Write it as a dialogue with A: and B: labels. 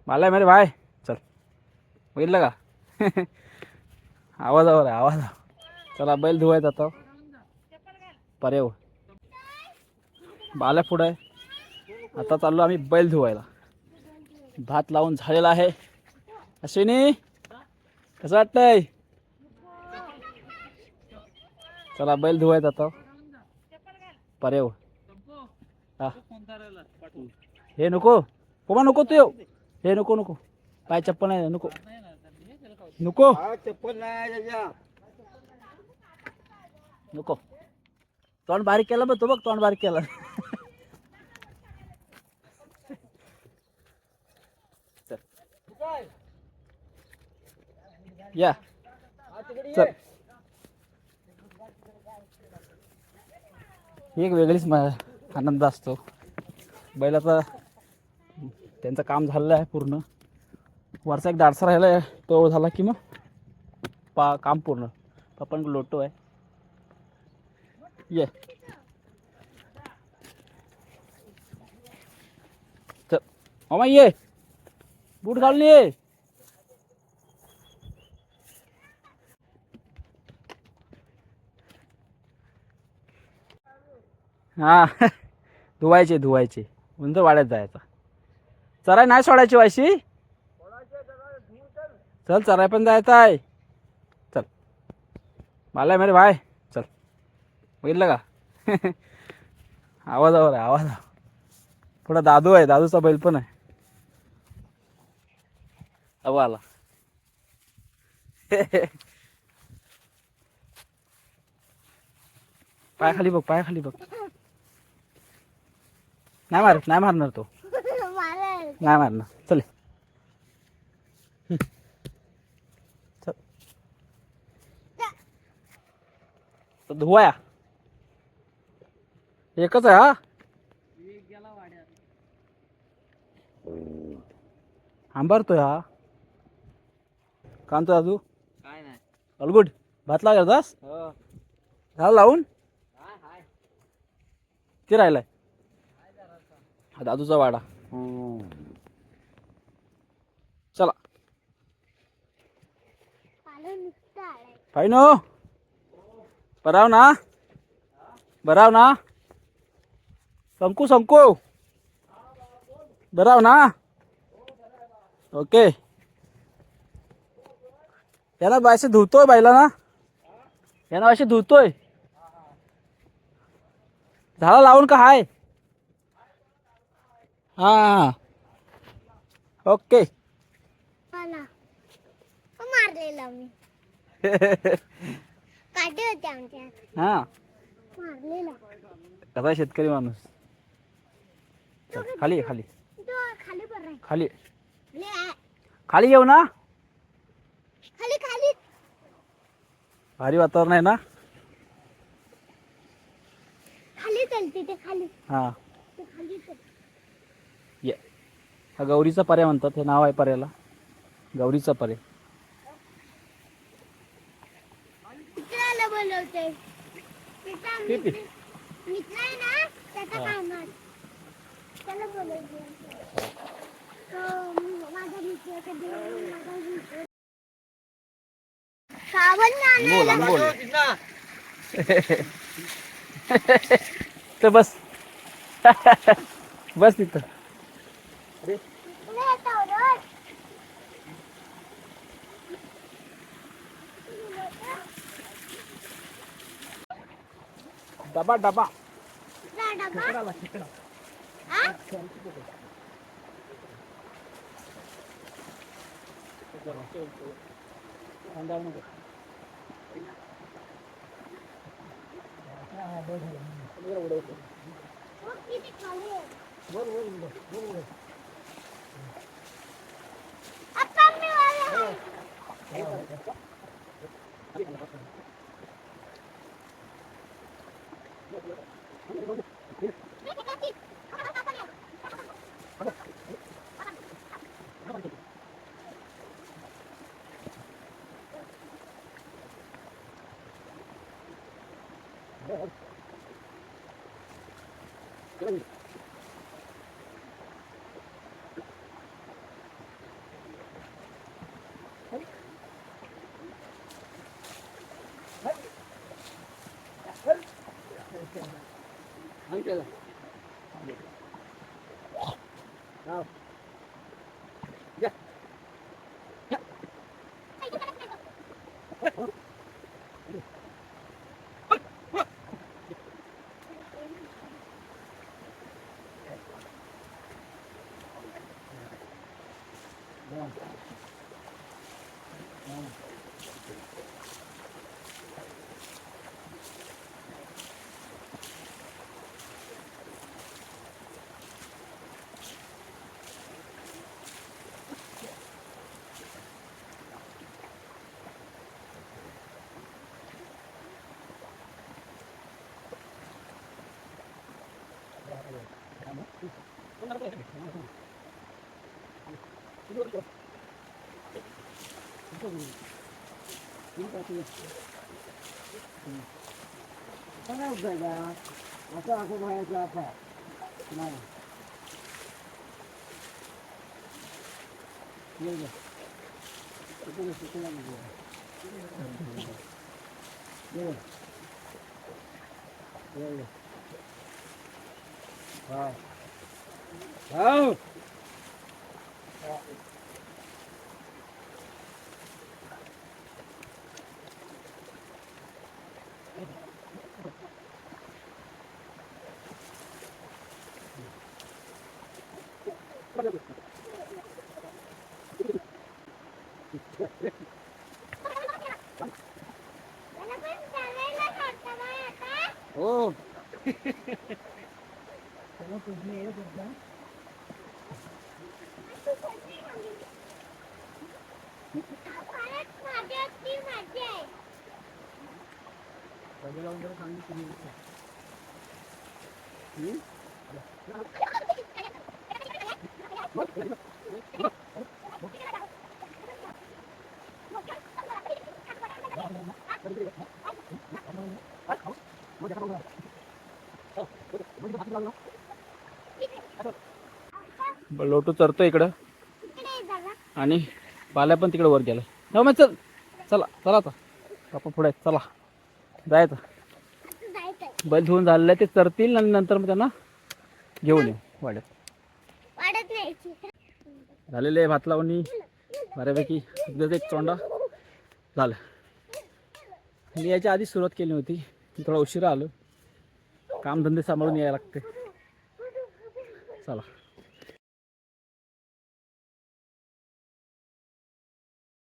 A: मला मेरे भाई चल बघितलं का? आवाजावर आहे आवाज. चला बैल धुवायचा आता परेव बाल्या पुढं आहे. आता चाललो आम्ही बैल धुवायला. भात लावून झालेला आहे. अश्विनी कसं वाटतंय? चला बैल धुवायचा आता परेव. हा हे नको कोमा नको तू येऊ. हे नको नको पाय चप्पल नाही नको नको
B: चप्पल नाही
A: नको. तोंड बारीक केलं बघ तो बघ तोंड बारीक केलं. चल या चल. एक वेगळीच आनंद असतो. बैलाचा त्यांचं काम झालेलं आहे पूर्ण. वरचा एक दाडसा राहिला आहे तो झाला की मग काम पूर्ण. आपण लोटो आहे ये चल मामा ये बूट घालून ये. हा धुवायचे धुवायचे उंच वाड्यात जायचा. चराय नाही सोडायची वायशी. चल चराय पण जायचं आहे. चल मला मेरे भाई चल बघितलं का? आवाजावर आहे आवाज. थोडा दादू आहे दादूचा बैल पण आहे. अहो आला. पाय खाली बघ पाय खाली बघ. नाही मारत नाही मारणार तो नाही मारणार. चल चल तो धुवाया एकच आहे. हा आंबारतोय हा कांतो दादू
B: काय नाही
A: अलगुड भात लागलास
B: हो
A: झालं लावून.
B: हाय
A: ते राहिलाय हा दादूचा वाडा. चला पाहिनो बराव ना बराव ना संकू संकू बराव ना ओके. याला बायसे धुतोय बायला ना याला बायसे धुतोय. झाला लावून का हाय? हा ओके.
C: मारलेला मी काटे होते आमच्या
A: हा
C: मारलेला.
A: कसा शेतकरी माणूस. खाली खाली
C: खाली पर
A: खाली खाली येऊ ना.
C: खाली खाली
A: भारी वातावरण आहे ना.
C: खाली चलते ते खाली
A: हा
C: ते खाली चल.
A: ये हा गौरीचा पर्या म्हणतात. हे नाव आहे पर्याला गौरीचा पर्या.
C: मित्राला बोलवते
A: किती
C: मित्र आहे ना त्याचा कामात त्याला बोलवते. माझा मित्र कधी माझा मित्र सावन
A: बोल
C: आणायला
A: बोल. तर बस बस तिथं. डबा डबा खेकडाला खेकडा.
B: आण त्याला. जाऊ. जा. काय होतंय का? असं व्हायचं आता. नाही. ये गं. इकडे सुकला नाही गं. ये. ये. हा. हाव.
C: मला पण चालायला सोडता बाई आता.
B: हो.
C: परत माझी असती माझी आहे.
A: लोटू चरतो इकडं
C: इकडे ये जरा.
A: आणि पाल्या पण तिकडे वर गेला. हो मग चल, चला चला आता आपण पुढे चला जायचं.
C: असं जायचंय.
A: बैल धुवून झालेलं आहे, ते चरतील आणि नंतर मग त्यांना घेऊन येऊ वाड्यात.
C: वाढत न्यायची.
A: झालेले आहे भात लावणी बऱ्यापैकी. एकदाच एक चोंडा झालं. मी याच्या आधी सुरुवात केली होती, थोडा उशिरा आलो. कामधंदे सांभाळून यायला लागते. चला.